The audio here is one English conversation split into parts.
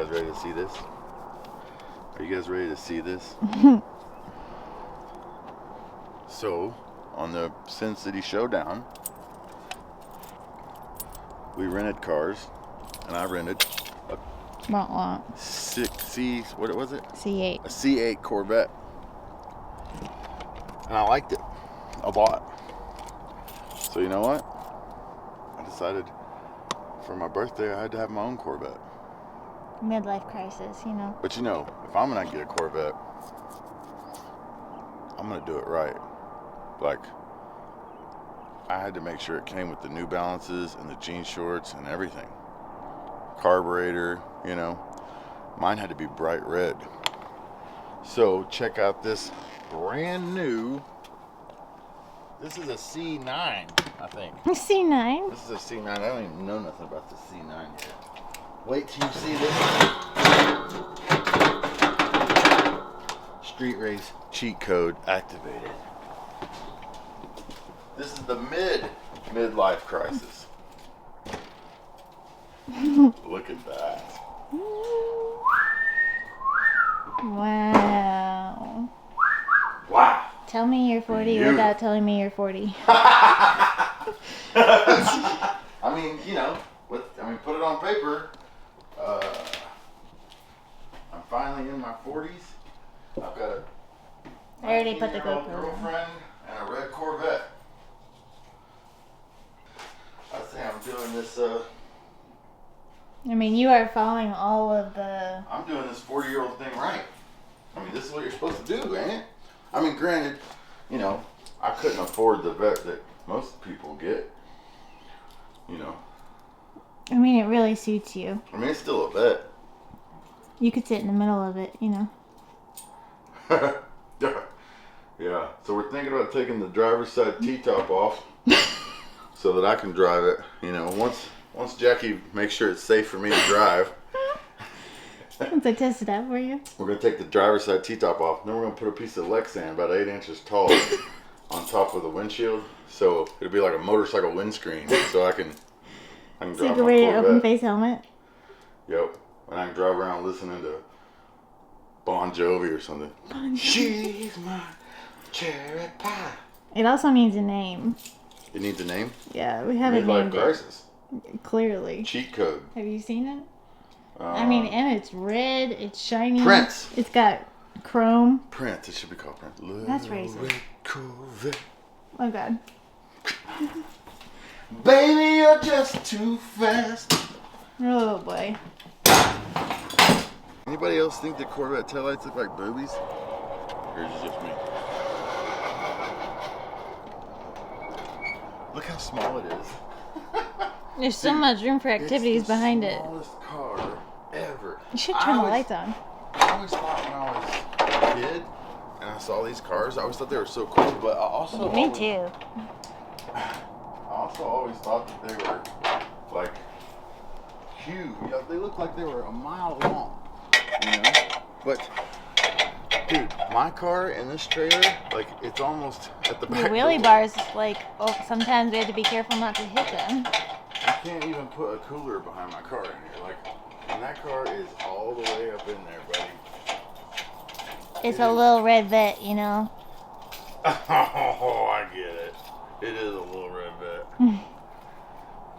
guys ready to see this? Are you guys ready to see this? So, on the Sin City Showdown, we rented cars, and I rented a what was it? C8. A C8 Corvette. And I liked it a lot. So you know what? I decided for my birthday I had to have my own Corvette. Midlife crisis, you know. But you know, if I'm gonna get a Corvette, I'm gonna do it right. Like, I had to make sure it came with the New Balances and the jean shorts and everything. Carburetor, you know. Mine had to be bright red. So check out this brand new. This is a C9, I think. C9? This is a C9. I don't even know nothing about the C9 yet. Wait till you see this. Street Race cheat code activated. This is the midlife crisis. Look at that. Wow. Wow. Tell me you're 40 without telling me you're 40. I mean, you know, put it on paper. I'm finally in my 40s. I've got a I already put the 19-year-old GoPro on. girlfriend and a red Corvette. I'd say I'm doing this. I mean, you are following all of the... I'm doing this 40-year-old thing right. I mean, this is what you're supposed to do, ain't it? I mean, granted, you know, I couldn't afford the vet that most people get. You know. I mean, it really suits you. I mean, it's still a vet. You could sit in the middle of it, you know. Yeah. So we're thinking about taking the driver's side T-top off so that I can drive it. You know, once Jackie makes sure it's safe for me to drive. Once I test it out for you. We're going to take the driver's side T-top off. Then we're going to put a piece of Lexan about 8 inches tall on top of the windshield. So it'll be like a motorcycle windscreen. So I can So you drive can my wear your Corvette. open face helmet. Yep. And I can drive around listening to Bon Jovi or something. She's my cherry pie. It also needs a name. It needs a name? Yeah, we haven't Midlife named crisis. it. Clearly. Cheat code. Have you seen it? I mean, and it's red, it's shiny. Prince. It's got chrome. Prince. It should be called Prince. That's racist. Oh, God. Baby, you're just too fast. Oh, boy. Anybody else think the Corvette taillights look like boobies? Or is it just me? Look how small it is. There's so much room for activities behind it. It's the smallest car ever. You should turn the lights on. I always thought when I was a kid and I saw these cars, I always thought they were so cool, but I also Me too. I also always thought that they were like huge. You know, they looked like they were a mile long. You know? But dude, my car and this trailer, like it's almost at the The back. wheelie door. bars, like, oh, sometimes we have to be careful not to hit them. I can't even put a cooler behind my car in here. Like, and that car is all the way up in there, buddy. It's a little red vet, you know. Oh, I get it. It is a little red vet.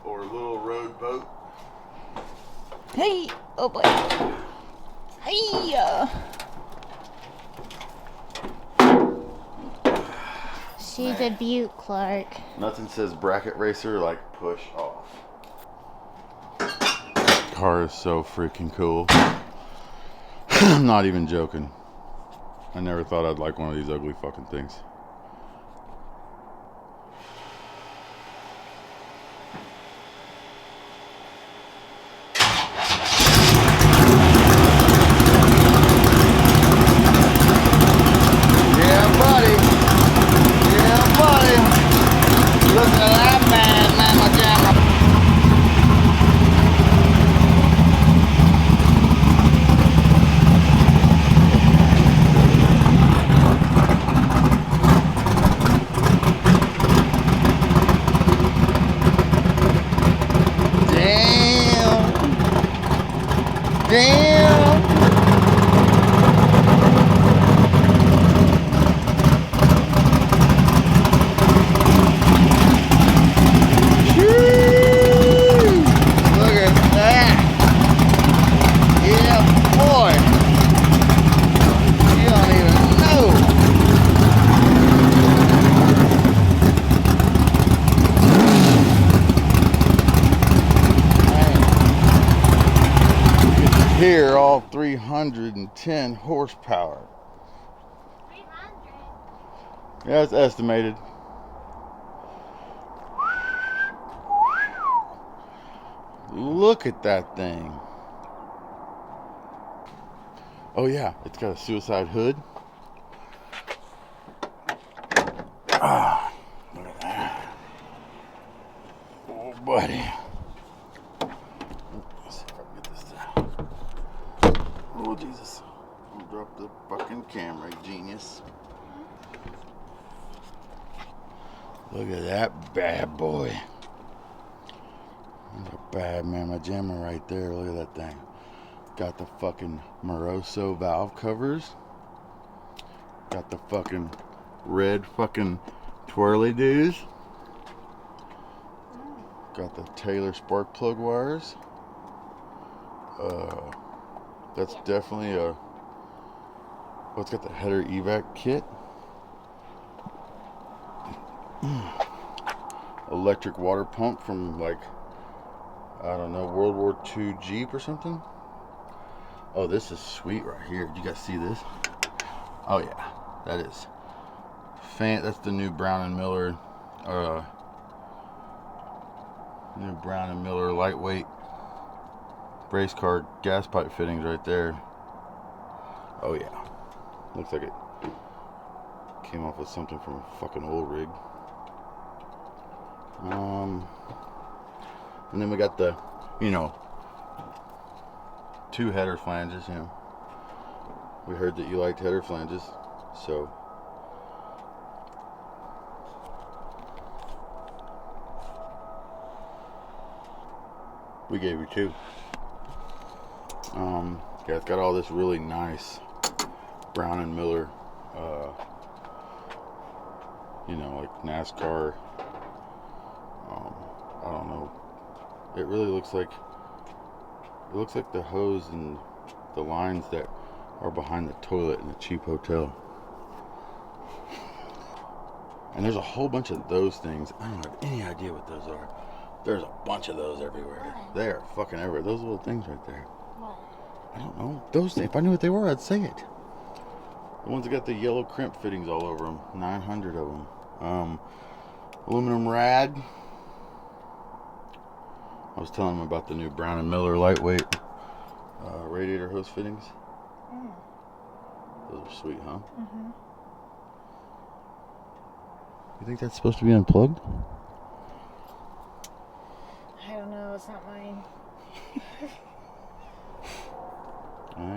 Or a little road boat. Hey! Oh boy. Hey! She's a beaut, Clark. Nothing says bracket racer like push off. Car is so freaking cool. I'm not even joking. I never thought I'd like one of these ugly fucking things. Yeah, buddy. Yeah, buddy. Listen to that man, Mama Jamma. Damn! Shoo! Look at that! Yeah, boy! You don't even know! You can hear all 310 horsepower. 300. Yeah, it's estimated. Look at that thing. Oh yeah, it's got a suicide hood. Ah, look at that. Oh buddy. Let's see if I can get this down. Oh Jesus. I'll drop the fucking camera, genius. Look at that bad boy. That's a bad mamma jamma right there. Look at that thing. Got the fucking Moroso valve covers. Got the fucking red fucking twirly doos. Got the Taylor spark plug wires. That's definitely a. Oh, it's got the header evac kit. Electric water pump from like, I don't know, World War II Jeep or something. Oh, this is sweet right here. Did you guys see this? Oh yeah, that is that's the new Brown and Miller, lightweight race car gas pipe fittings right there. Oh yeah, looks like it came off with something from a fucking old rig. And then we got the, 2 header flanges, We heard that you liked header flanges, so. We gave you 2. Yeah, it's got all this really nice Brown and Miller, like NASCAR. I don't know. It really looks like the hose and the lines that are behind the toilet in a cheap hotel. And there's a whole bunch of those things. I don't have any idea what those are. There's a bunch of those everywhere. They are fucking everywhere. Those little things right there. What? I don't know. Those things. If I knew what they were, I'd say it. The ones that got the yellow crimp fittings all over them. 900 of them. Aluminum rad. I was telling them about the new Brown and Miller lightweight radiator hose fittings. Those are sweet, huh? Mm-hmm. You think that's supposed to be unplugged? I don't know. It's not mine.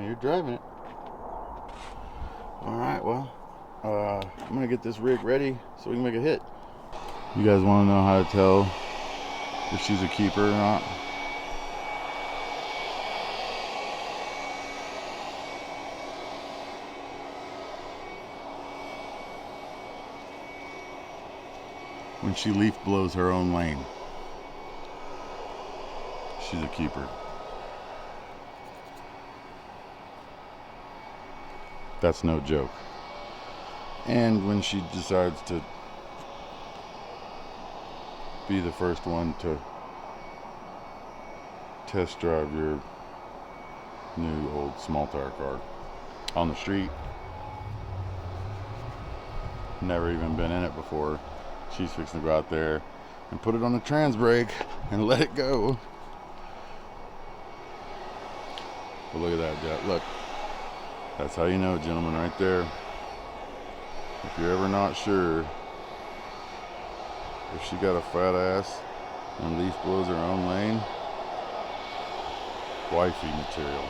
You're driving it. Alright, well, I'm going to get this rig ready so we can make a hit. You guys want to know how to tell if she's a keeper or not? When she leaf blows her own lane, she's a keeper. That's no joke. And when she decides to be the first one to test drive your new old small tire car on the street, never even been in it before, she's fixing to go out there and put it on the trans brake and let it go. But look at that, Jack. Look. That's how you know, gentlemen, right there. If you're ever not sure if she got a fat ass and leaf blows her own lane, wifey material.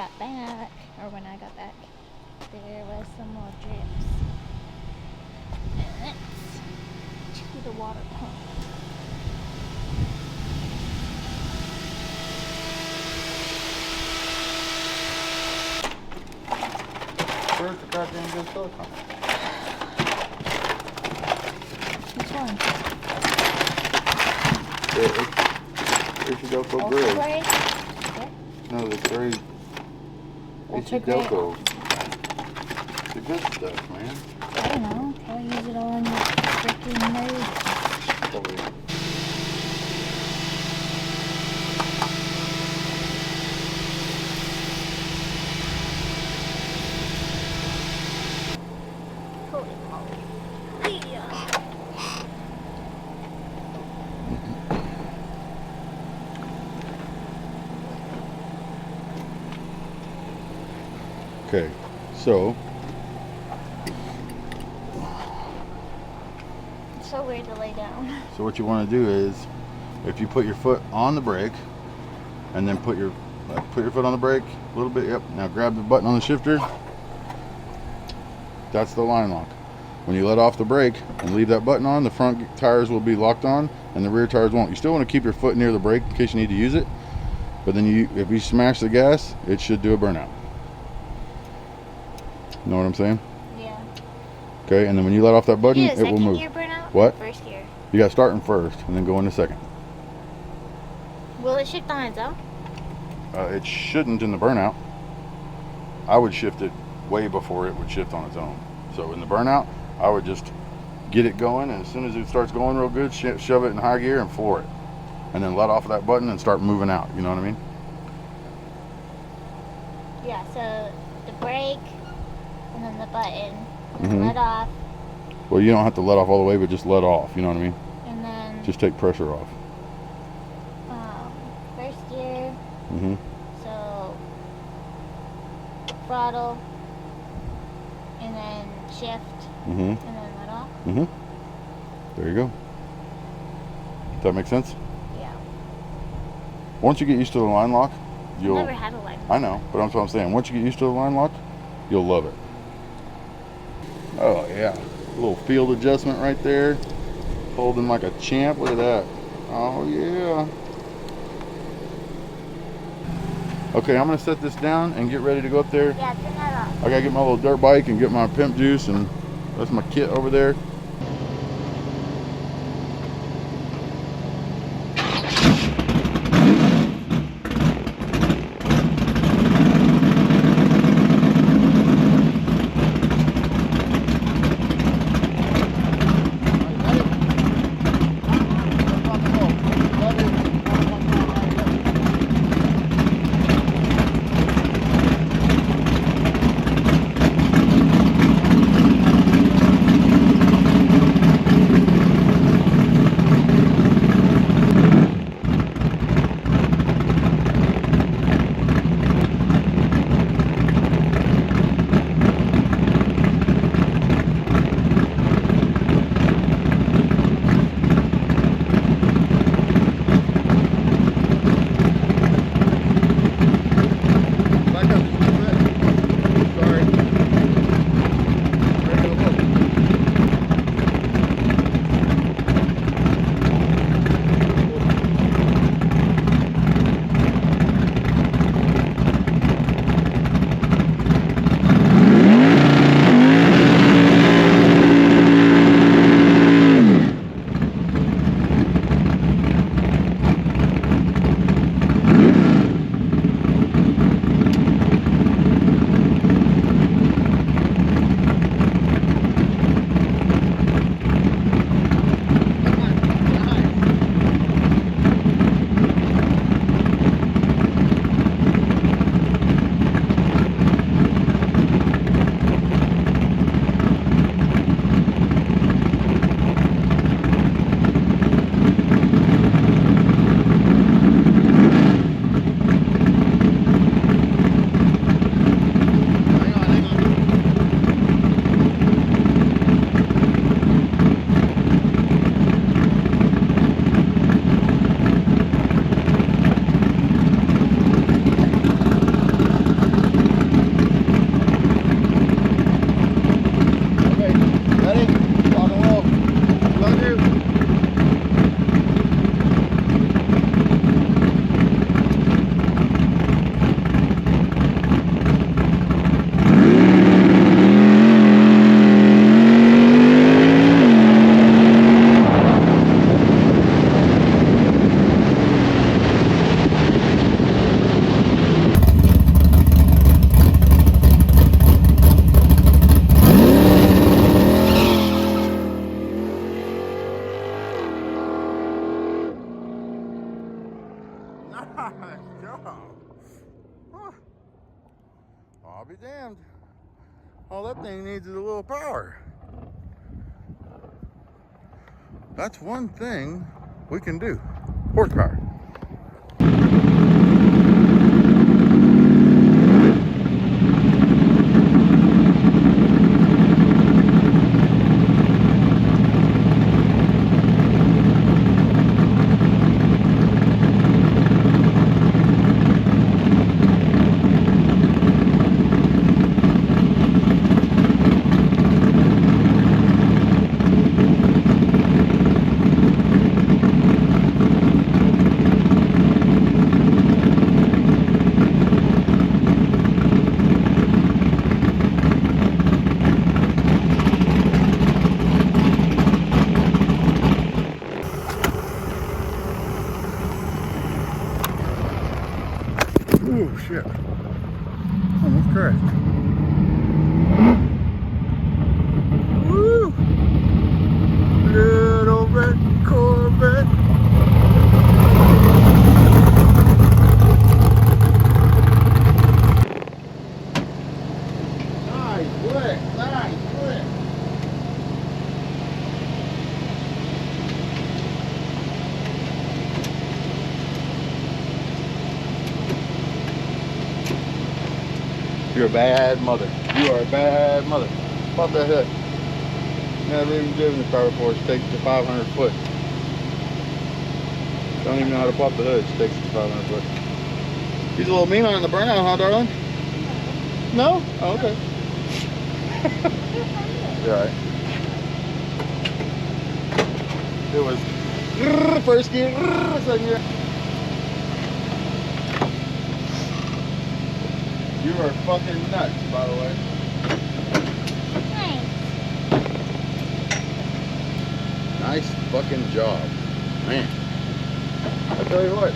got back, or when I got back, there was some more drips. And let's to the water pump. Where's the goddamn good silicone? Which one? It should go for Ultra grid. Grade? Yeah. No, the gray. Ultra AC Grade. Delco. The good stuff, man. I don't know. I'll use it all in your freaking nose. Probably. Holy moly. Yeah. Okay, so It's so weird to lay down. what you want to do is, if you put your foot on the brake, and then put your foot on the brake a little bit. Yep. Now grab the button on the shifter. That's the line lock. When you let off the brake and leave that button on, the front tires will be locked on, and the rear tires won't. You still want to keep your foot near the brake in case you need to use it. But then if you smash the gas, it should do a burnout. You know what I'm saying? Yeah. Okay, and then when you let off that button, You did a it will second move. gear burnout? What? First gear. You got to start in first and then go into second. Will it shift on its own? It shouldn't in the burnout. I would shift it way before it would shift on its own. So in the burnout, I would just get it going, and as soon as it starts going real good, shove it in high gear and floor it. And then let off of that button and start moving out. You know what I mean? Yeah, so the brake, and then the button, and Mhm. let off, Well, you don't have to let off all the way, but just let off. You know what I mean? and then Just take pressure off. first gear, Mm-hmm. so throttle, and then shift, Mm-hmm. and then let off. Mm-hmm. There you go. Does that make sense? Yeah. Once you get used to the line lock, you'll... Never had a line. I know, but that's what I'm saying. Once you get used to the line lock, you'll love it. Oh yeah, a little field adjustment right there. Holding like a champ. Look at that. Oh yeah. Okay, I'm gonna set this down and get ready to go up there. Yeah, turn that off. I gotta get my little dirt bike and get my pimp juice, and that's my kit over there. I'll be damned. All that thing needs is a little power. That's one thing we can do. Horsepower. Ooh, shit. Almost crashed. Woo! Little red Corvette. Nice flick, nice flick. You're a bad mother. You are a bad mother. Pop that hood. Never even driven the car before. It takes to 500 foot. Don't even know how to pop the hood. It takes to 500 foot. He's a little mean on the burnout, huh, darling? No? Oh, okay. You're alright. It was first gear, second gear. You are fucking nuts, by the way. Nice. Nice fucking job. Man. I tell you what.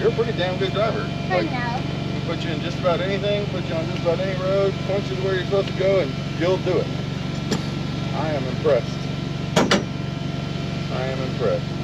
You're a pretty damn good driver. For now. Put you in just about anything, put you on just about any road, point you to where you're supposed to go, and you'll do it. I am impressed. I am impressed.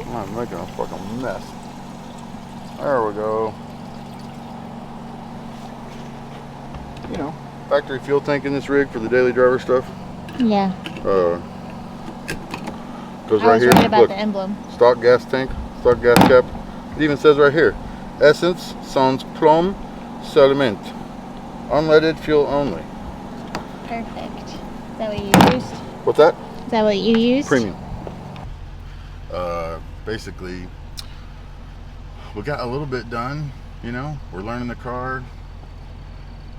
I'm making a fucking mess. There we go. You know, factory fuel tank in this rig for the daily driver stuff. Yeah. Goes I right was here. right about Look, the emblem. stock gas tank, stock gas cap. It even says right here, essence sans plomb seulement, unleaded fuel only. Perfect. Is that what you used? What's that? Is that what you used? Premium. Basically, we got a little bit done. You know, we're learning the car.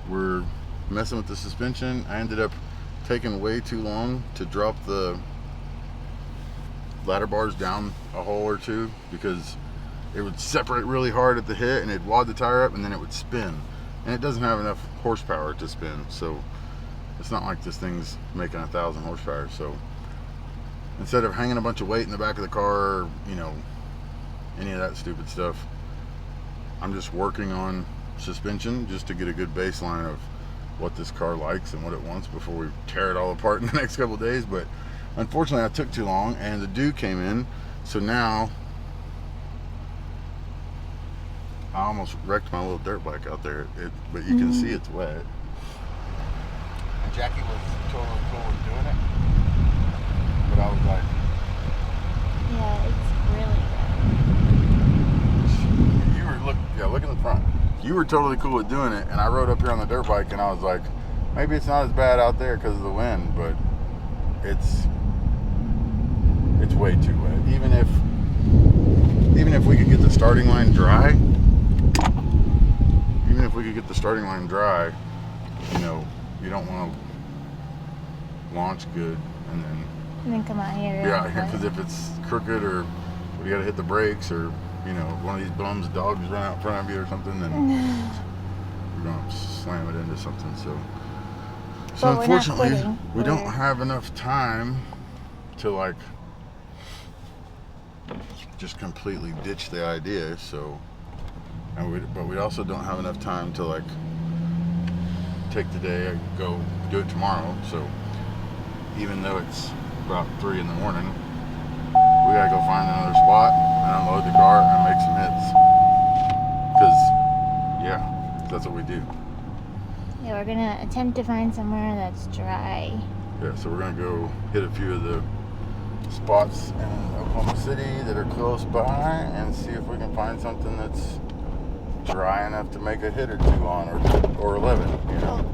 We're messing with the suspension. I ended up taking way too long to drop the ladder bars down a hole or two because it would separate really hard at the hit and it'd wad the tire up and then it would spin. And it doesn't have enough horsepower to spin, so it's not like this thing's making 1,000 horsepower. So instead of hanging a bunch of weight in the back of the car or, you know, any of that stupid stuff, I'm just working on suspension just to get a good baseline of what this car likes and what it wants before we tear it all apart in the next couple of days. But unfortunately, I took too long, and the dew came in, so now I almost wrecked my little dirt bike out there. But you can see it's wet. Jackie was totally cool with doing it, but I was like, Yeah, it's really you were look in the front. You were totally cool with doing it, and I rode up here on the dirt bike, and I was like, maybe it's not as bad out there because of the wind, but it's way too wet. Even if we could get the starting line dry, you know, you don't want to launch good and then And then come out here. because if it's crooked or you got to hit the brakes, or you know, one of these bums dogs run out in front of you or something, then you're gonna slam it into something. So But we're not unfortunately, quitting. we don't We're- have enough time to like just completely ditch the idea. So, but we also don't have enough time to like take the day and go do it tomorrow. So even though it's about 3 in the morning, we gotta go find another spot and unload the car and make some hits. Because, yeah, that's what we do. Yeah, we're gonna attempt to find somewhere that's dry. Yeah, so we're gonna go hit a few of the spots in Oklahoma City that are close by and see if we can find something that's dry enough to make a hit or two on, or 11, you know.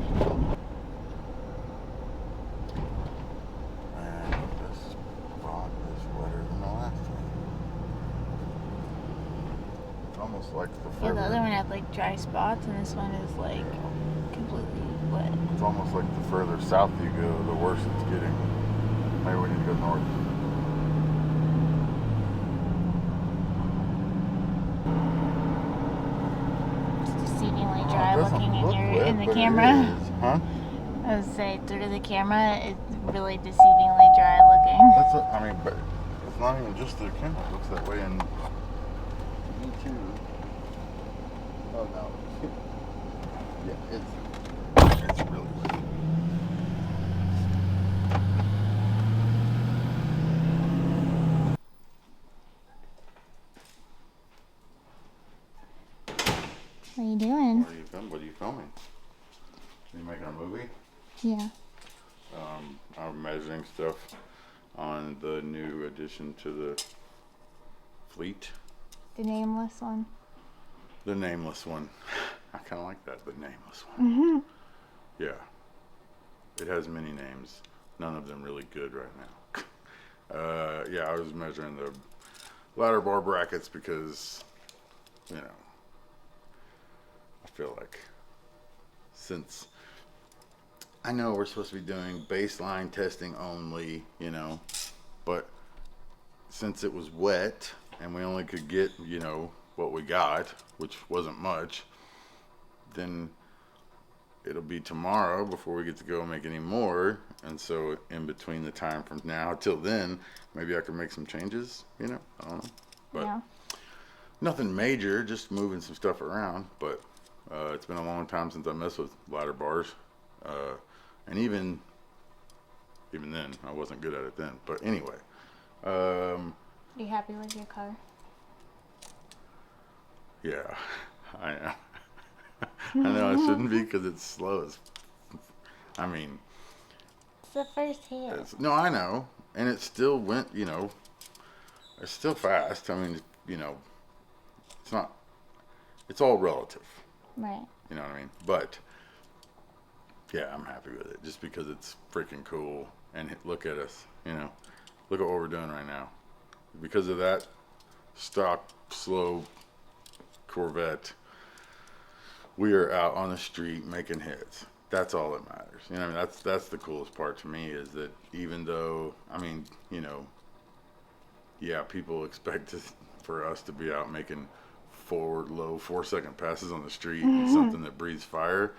And this spot is wetter than the last one. It's almost like the Yeah, further, the other one had like dry spots, and this one is like completely wet. it's almost like the further south you go, the worse it's getting. Maybe we need to go north. It's deceivingly Oh, dry it doesn't looking look wet, in the but it camera. is. Huh? I would say through the camera, it's really deceivingly dry looking. That's what, I mean, but it's not even just the camera. It looks that way in me too. Oh no. Yeah, it's really wet. What are you doing? What are you filming? Are you making a movie? Yeah. I'm measuring stuff on the new addition to the fleet. The nameless one. The nameless one. I kind of like that, the nameless one. Mm-hmm. Yeah. It has many names. None of them really good right now. Yeah, I was measuring the ladder bar brackets because, you know, I feel like since I know we're supposed to be doing baseline testing only, you know, but since it was wet and we only could get, you know, what we got, which wasn't much, then it'll be tomorrow before we get to go make any more. And so in between the time from now till then, maybe I can make some changes, you know, I don't know. But Yeah. nothing major, just moving some stuff around. But it's been a long time since I messed with ladder bars. And even then, I wasn't good at it then. But anyway. Are you happy with your car? Yeah, I know. I know I shouldn't be because it's slow as. I mean, It's the first hit. no, I know, and it still went. You know, it's still fast. I mean, you know, it's not. It's all relative. Right. You know what I mean? But yeah, I'm happy with it just because it's freaking cool. And look at us. You know, look at what we're doing right now. Because of that stock slow Corvette, we are out on the street making hits. That's all that matters. You know, what I mean, that's the coolest part to me is that even though, I mean, you know, yeah, people expect for us to be out making forward low 4-second passes on the street and something that breathes fire,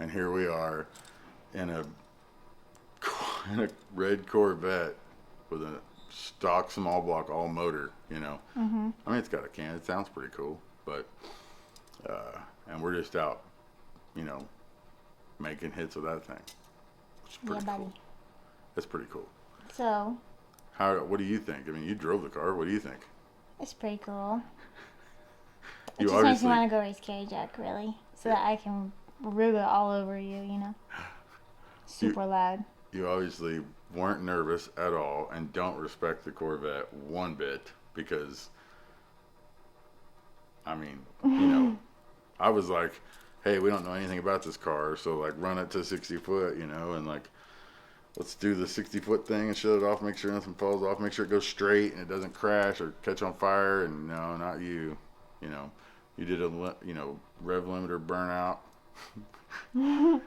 and here we are in a red Corvette with a stock small block all motor. You know, I mean, it's got a can. It sounds pretty cool, but and we're just out, you know, making hits with that thing. Which is pretty buddy. cool. It's pretty cool. So, What do you think? I mean, you drove the car. What do you think? it's pretty cool. It You just makes obviously me want to go race Carry Jack, really. So that I can rig it all over you, you know? Super loud. you obviously weren't nervous at all and don't respect the Corvette one bit because, I mean, I was like, hey, we don't know anything about this car, so like run it to 60 foot, and like let's do the 60-foot thing and shut it off, make sure nothing falls off, make sure it goes straight and it doesn't crash or catch on fire. And no, not you. You did a rev limiter burnout.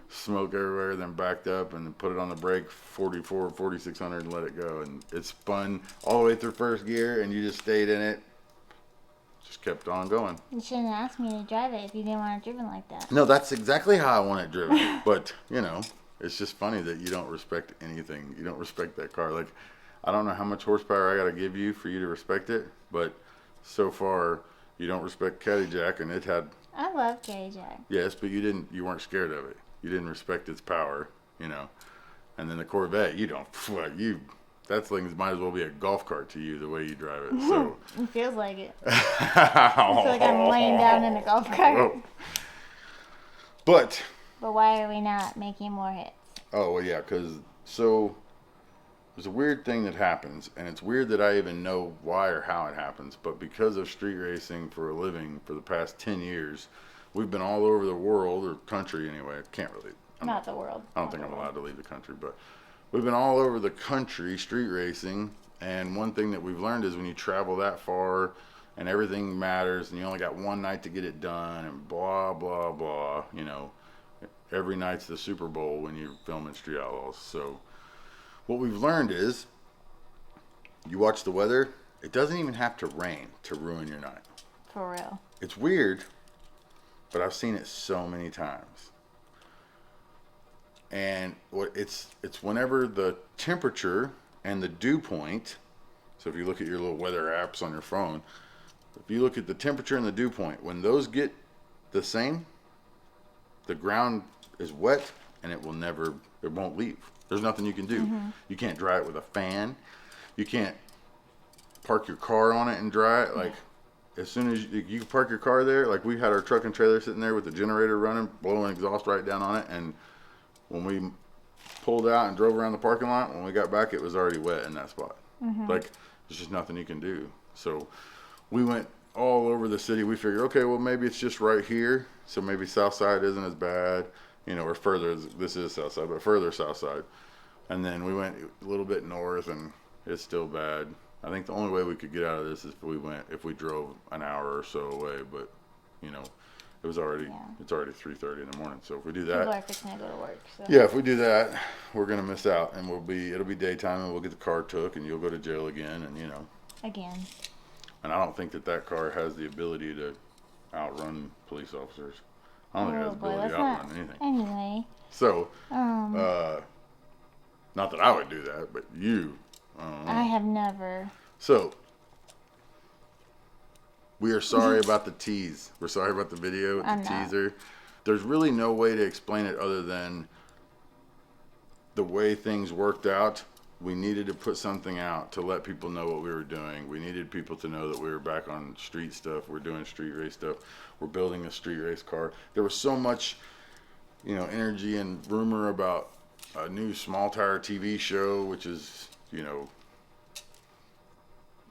Smoke everywhere, then backed up and then put it on the brake 4600 and let it go. And it spun all the way through first gear and you just stayed in it. Just kept on going. You shouldn't have asked me to drive it if you didn't want it driven like that. No, that's exactly how I want it driven. But, it's just funny that you don't respect anything. You don't respect that car. Like, I don't know how much horsepower I got to give you for you to respect it, but so far you don't respect Caddy Jack, and it had. I love Carry Jack. Yes, but you weren't scared of it. You didn't respect its power, And then the Corvette, you don't. That thing might as well be a golf cart to you the way you drive it. So It feels like it. I feel like I'm laying down in a golf cart. Oh. But why are we not making more hits? Oh, well, yeah, because there's a weird thing that happens, and it's weird that I even know why or how it happens, but because of street racing for a living for the past 10 years, we've been all over the world, or country anyway. I can't really. Not the world. I don't think I'm allowed to leave the country, but we've been all over the country street racing, and one thing that we've learned is when you travel that far and everything matters, and you only got one night to get it done, and blah, blah, blah, every night's the Super Bowl when you're filming Street Outlaws. So what we've learned is you watch the weather, it doesn't even have to rain to ruin your night. For real. It's weird, but I've seen it so many times. And it's whenever the temperature and the dew point, so if you look at your little weather apps on your phone, if you look at the temperature and the dew point, when those get the same, the ground is wet and it won't leave. There's nothing you can do. Mm-hmm. You can't dry it with a fan. You can't park your car on it and dry it. Like, as soon as you park your car there, like we had our truck and trailer sitting there with the generator running, blowing exhaust right down on it. And when we pulled out and drove around the parking lot, when we got back, it was already wet in that spot. Mm-hmm. Like, there's just nothing you can do. So we went all over the city. We figured, okay, well, maybe it's just right here. So maybe south side isn't as bad, or further. This is south side, but further south side. And then we went a little bit north, and it's still bad. I think the only way we could get out of this is if we drove an hour or so away. But, it's already 3:30 in the morning. So if we do that, people are fixing to go to work. So. Yeah, if we do that, we're gonna miss out, and it'll be daytime, and we'll get the car took, and you'll go to jail again, and Again. And I don't think that car has the ability to outrun police officers. I don't think it has the ability to outrun anything. Anyway. So, not that I would do that, but you. I have never. So, we are sorry about the tease. We're sorry about the video with the teaser. There's really no way to explain it other than the way things worked out. We needed to put something out to let people know what we were doing. We needed people to know that we were back on street stuff. We're doing street race stuff. We're building a street race car. There was so much, energy and rumor about a new small tire TV show, which is,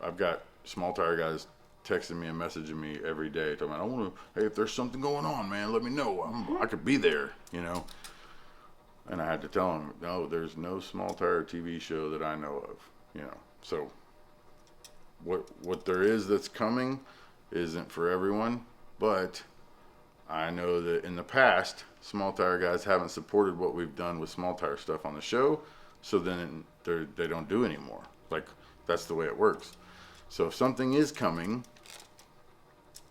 I've got small tire guys texting me and messaging me every day talking about, hey, if there's something going on, man, let me know. I could be there, And I had to tell him, no, there's no small tire TV show that I know of, So what there is that's coming isn't for everyone, but I know that in the past, small tire guys haven't supported what we've done with small tire stuff on the show, so then they don't do anymore. Like, that's the way it works. So if something is coming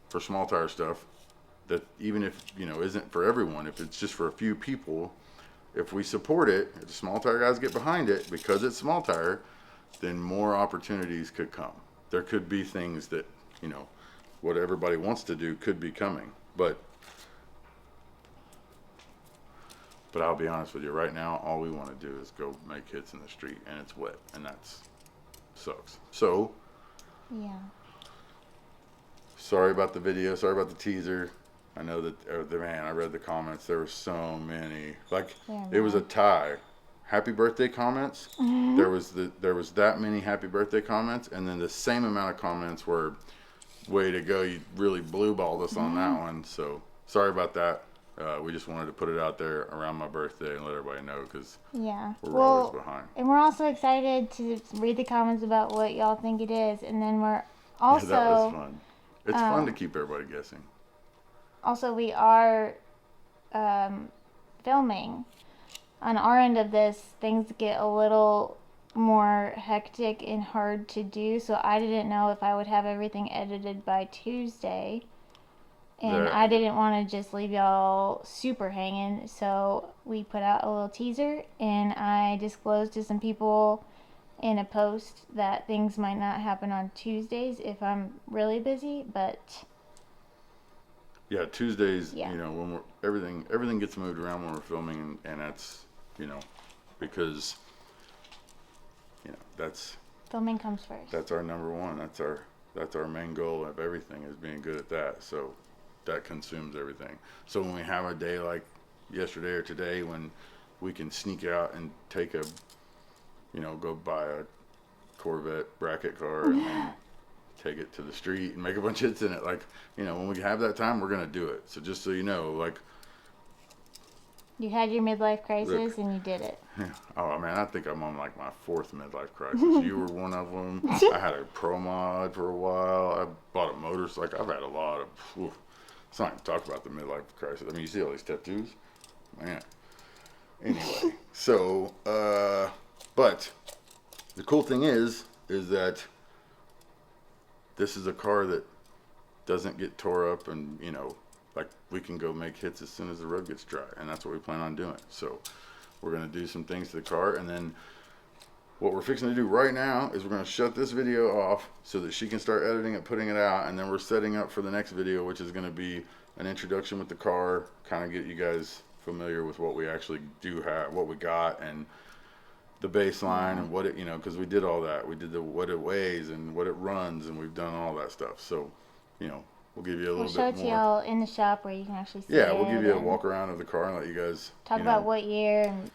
for small tire stuff, that even if, isn't for everyone, if it's just for a few people, if we support it, if the small tire guys get behind it, because it's small tire, then more opportunities could come. There could be things that, what everybody wants to do could be coming. But But I'll be honest with you, right now, all we want to do is go make hits in the street, and it's wet, and that's sucks. So, Yeah. sorry about the video, sorry about the teaser. I know that, man, I read the comments. There were so many. Like, Yeah, it was a man. tie. Happy birthday comments. There was that many happy birthday comments, and then the same amount of comments were, way to go, you really blue balled us on that one. So sorry about that. We just wanted to put it out there around my birthday and let everybody know because Yeah. we're always behind. And we're also excited to read the comments about what y'all think it is, and then we're Yeah, that was also fun. It's fun to keep everybody guessing. also we are filming. On our end of this, things get a little more hectic and hard to do, so I didn't know if I would have everything edited by Tuesday. And That- I didn't want to just leave y'all super hanging, so we put out a little teaser, and I disclosed to some people in a post that things might not happen on Tuesdays if I'm really busy, but Yeah, Tuesdays. Yeah. You know, when everything gets moved around when we're filming, and that's, you know, because, you know, that's filming comes first. our number one. That's our main goal of everything, is being good at that. So that consumes everything. So when we have a day like yesterday or today when we can sneak out and take a, you know, go buy a Corvette bracket car and then take it to the street and make a bunch of hits in it. Like, you know, when we have that time, we're going to do it. So just so you know, like, You had your midlife crisis and you did it. oh man, I think I'm on like my fourth midlife crisis. You were one of them. I had a Pro Mod for a while. I bought a motorcycle. I've had a lot of, let's not even talk about the midlife crisis. I mean, you see all these tattoos? Man. Anyway, so, but the cool thing is that this is a car that doesn't get tore up, and, you know, like, we can go make hits as soon as the road gets dry, and that's what we plan on doing. So we're going to do some things to the car, and then what we're fixing to do right now is we're going to shut this video off so that she can start editing it, putting it out, and then we're setting up for the next video, which is going to be an introduction with the car, kind of get you guys familiar with what we actually do have, what we got, and the baseline and what it, you know, because we did all that. We did what it weighs and what it runs, and we've done all that stuff. So, you know, we'll give you a We'll little show bit it to more. y'all in the shop where you can actually see Yeah, it. we'll give you a and walk around of the car and let you guys Talk you about know, what year and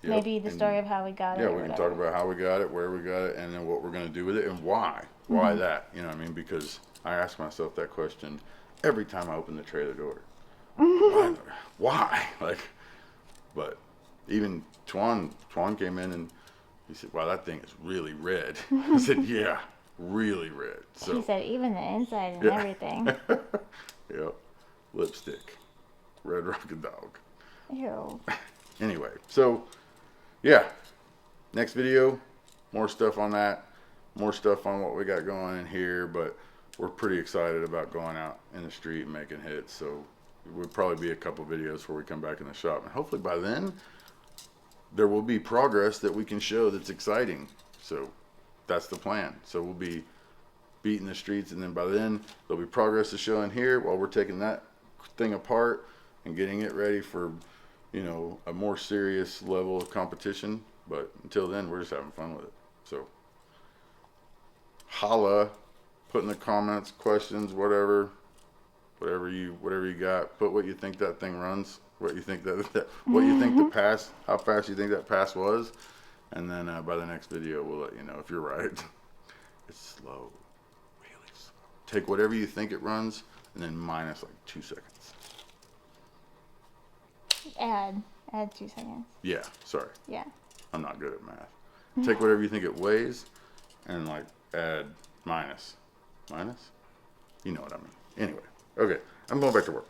yep, maybe the and- story of how we got it. Yeah, or we can whatever. talk about how we got it, where we got it, and then what we're going to do with it and why. Why that? You know what I mean? Because I ask myself that question every time I open the trailer door. Why? Like, but even Twan came in and he said, "Wow, that thing is really red." I said, "Yeah, really red." So He said even the inside and Yeah. everything. yep, lipstick, red rocket dog. Ew. Anyway, so yeah, next video, more stuff on that, more stuff on what we got going in here, but we're pretty excited about going out in the street and making hits. So we'll probably be a couple videos before we come back in the shop, and hopefully by then there will be progress that we can show that's exciting. So that's the plan. So we'll be beating the streets, and then by then there'll be progress to show in here while we're taking that thing apart and getting it ready for, you know, a more serious level of competition. But until then, we're just having fun with it. So holla, put in the comments, questions, whatever you got. Put what you think that thing runs, what you think what you think the pass, how fast you think that pass was, and then by the next video we'll let you know if you're right. It's slow, really slow. Take whatever you think it runs and then minus like 2 seconds. Add 2 seconds. Yeah, sorry. Yeah. I'm not good at math. Take whatever you think it weighs and like add minus. You know what I mean. Anyway, okay, I'm going back to work.